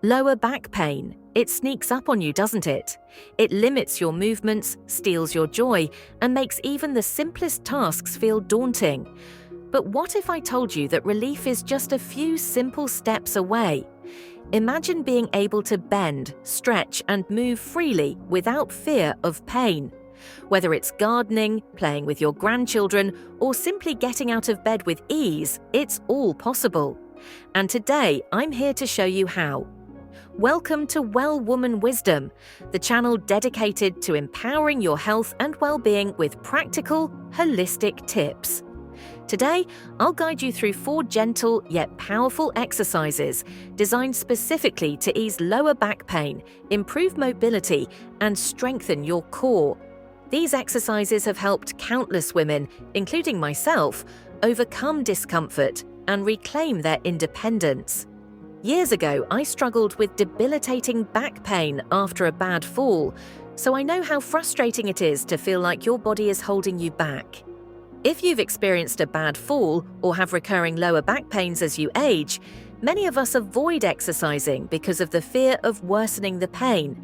Lower back pain. It sneaks up on you, doesn't it? It limits your movements, steals your joy, and makes even the simplest tasks feel daunting. But what if I told you that relief is just a few simple steps away? Imagine being able to bend, stretch, and move freely without fear of pain. Whether it's gardening, playing with your grandchildren, or simply getting out of bed with ease, it's all possible. And today, I'm here to show you how. Welcome to Well Woman Wisdom, the channel dedicated to empowering your health and well-being with practical, holistic tips. Today, I'll guide you through 4 gentle yet powerful exercises designed specifically to ease lower back pain, improve mobility, and strengthen your core. These exercises have helped countless women, including myself, overcome discomfort and reclaim their independence. Years ago, I struggled with debilitating back pain after a bad fall, so I know how frustrating it is to feel like your body is holding you back. If you've experienced a bad fall or have recurring lower back pains as you age, many of us avoid exercising because of the fear of worsening the pain.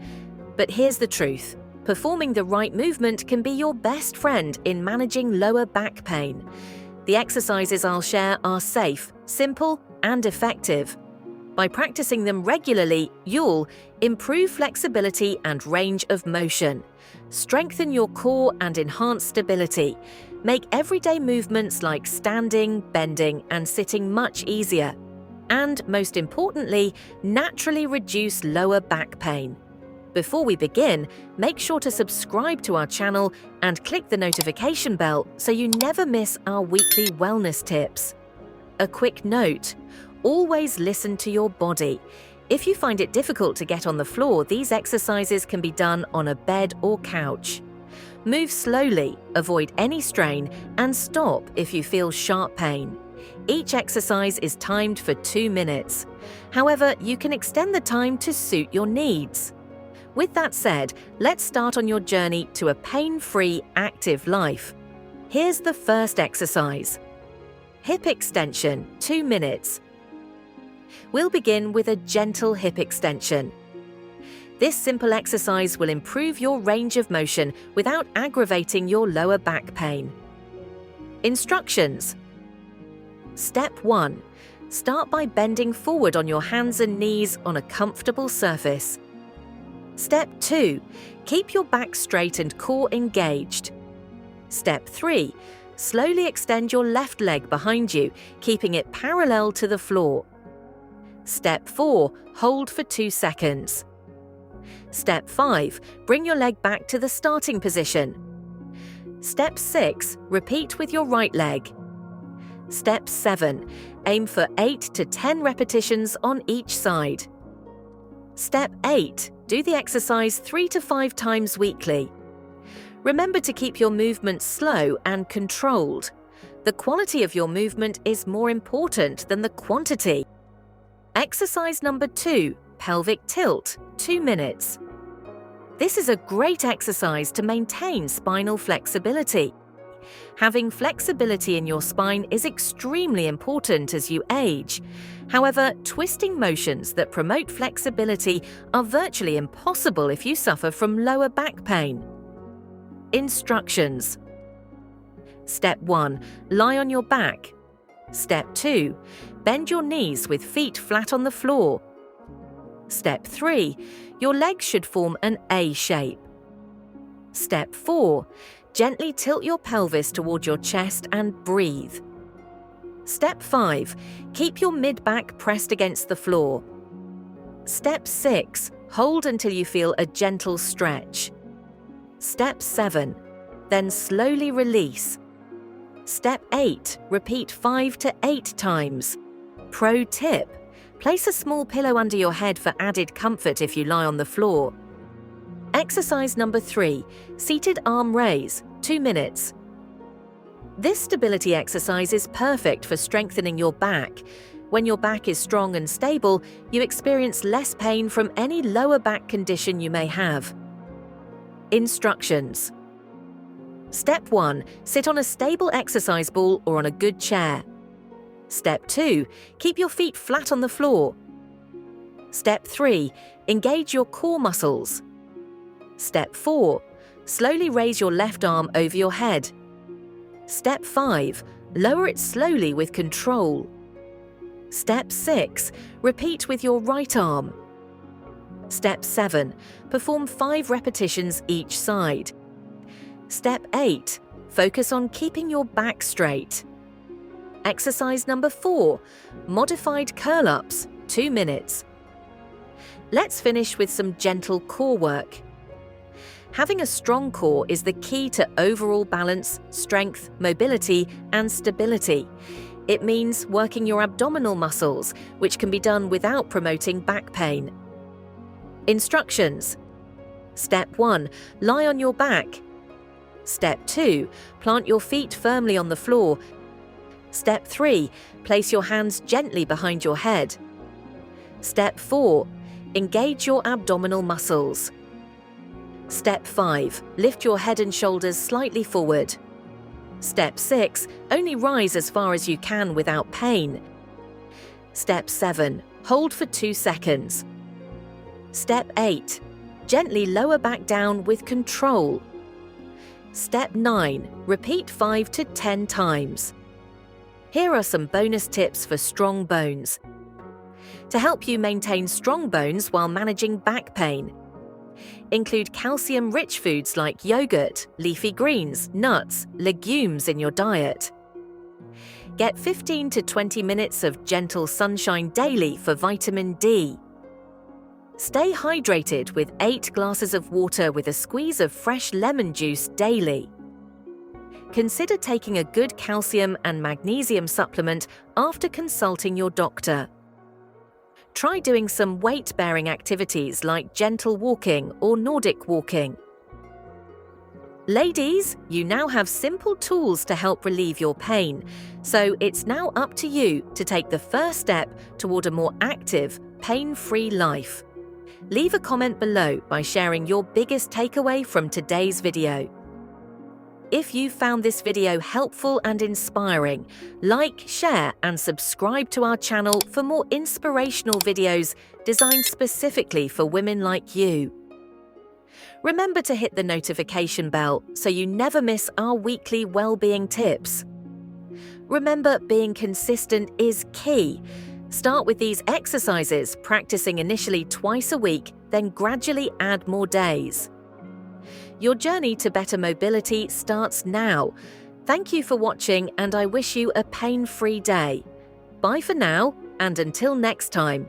But here's the truth. Performing the right movement can be your best friend in managing lower back pain. The exercises I'll share are safe, simple, and effective. By practicing them regularly, you'll improve flexibility and range of motion, strengthen your core and enhance stability, make everyday movements like standing, bending, and sitting much easier, and most importantly, naturally reduce lower back pain. Before we begin, make sure to subscribe to our channel and click the notification bell so you never miss our weekly wellness tips. A quick note: always listen to your body. If you find it difficult to get on the floor, these exercises can be done on a bed or couch. Move slowly, avoid any strain, and stop if you feel sharp pain. Each exercise is timed for 2 minutes. However, you can extend the time to suit your needs. With that said, let's start on your journey to a pain-free, active life. Here's the first exercise. Hip extension, 2 minutes. We'll begin with a gentle hip extension. This simple exercise will improve your range of motion without aggravating your lower back pain. Instructions. Step 1. Start by bending forward on your hands and knees on a comfortable surface. Step 2. Keep your back straight and core engaged. Step 3. Slowly extend your left leg behind you, keeping it parallel to the floor. Step 4. Hold for 2 seconds. Step 5. Bring your leg back to the starting position. Step 6. Repeat with your right leg. Step 7. Aim for 8 to 10 repetitions on each side. Step 8. Do the exercise 3 to 5 times weekly. Remember to keep your movements slow and controlled. The quality of your movement is more important than the quantity. Exercise number 2, pelvic tilt, 2 minutes. This is a great exercise to maintain spinal flexibility. Having flexibility in your spine is extremely important as you age. However, twisting motions that promote flexibility are virtually impossible if you suffer from lower back pain. Instructions. Step 1. Lie on your back. Step 2. Bend your knees with feet flat on the floor. Step 3. Your legs should form an A shape. Step 4. Gently tilt your pelvis toward your chest and breathe. Step 5. Keep your mid-back pressed against the floor. Step 6. Hold until you feel a gentle stretch. Step 7. Then slowly release. Step 8. Repeat 5 to 8 times. Pro tip: place a small pillow under your head for added comfort if you lie on the floor. Exercise number 3, seated arm raise, 2 minutes. This stability exercise is perfect for strengthening your back. When your back is strong and stable, you experience less pain from any lower back condition you may have. Instructions. Step 1. Sit on a stable exercise ball or on a good chair. Step 2. Keep your feet flat on the floor. Step 3. Engage your core muscles. Step 4. Slowly raise your left arm over your head. Step 5. Lower it slowly with control. Step 6. Repeat with your right arm. Step 7. Perform 5 repetitions each side. Step 8. Focus on keeping your back straight. Exercise number 4. Modified curl-ups, 2 minutes. Let's finish with some gentle core work. Having a strong core is the key to overall balance, strength, mobility, and stability. It means working your abdominal muscles, which can be done without promoting back pain. Instructions. Step 1. Lie on your back. Step 2. Plant your feet firmly on the floor. Step 3. Place your hands gently behind your head. Step 4. Engage your abdominal muscles. Step 5. Lift your head and shoulders slightly forward. Step 6. Only rise as far as you can without pain. Step 7. Hold for 2 seconds. Step 8. Gently lower back down with control. Step 9. Repeat 5 to 10 times. Here are some bonus tips for strong bones. To help you maintain strong bones while managing back pain, include calcium-rich foods like yogurt, leafy greens, nuts, legumes in your diet. Get 15 to 20 minutes of gentle sunshine daily for vitamin D. Stay hydrated with 8 glasses of water with a squeeze of fresh lemon juice daily. Consider taking a good calcium and magnesium supplement after consulting your doctor. Try doing some weight-bearing activities like gentle walking or Nordic walking. Ladies, you now have simple tools to help relieve your pain, so it's now up to you to take the first step toward a more active, pain-free life. Leave a comment below by sharing your biggest takeaway from today's video. If you found this video helpful and inspiring, like, share, and subscribe to our channel for more inspirational videos designed specifically for women like you. Remember to hit the notification bell so you never miss our weekly well-being tips. Remember, being consistent is key. Start with these exercises, practicing initially twice a week, then gradually add more days. Your journey to better mobility starts now. Thank you for watching, and I wish you a pain-free day. Bye for now, and until next time.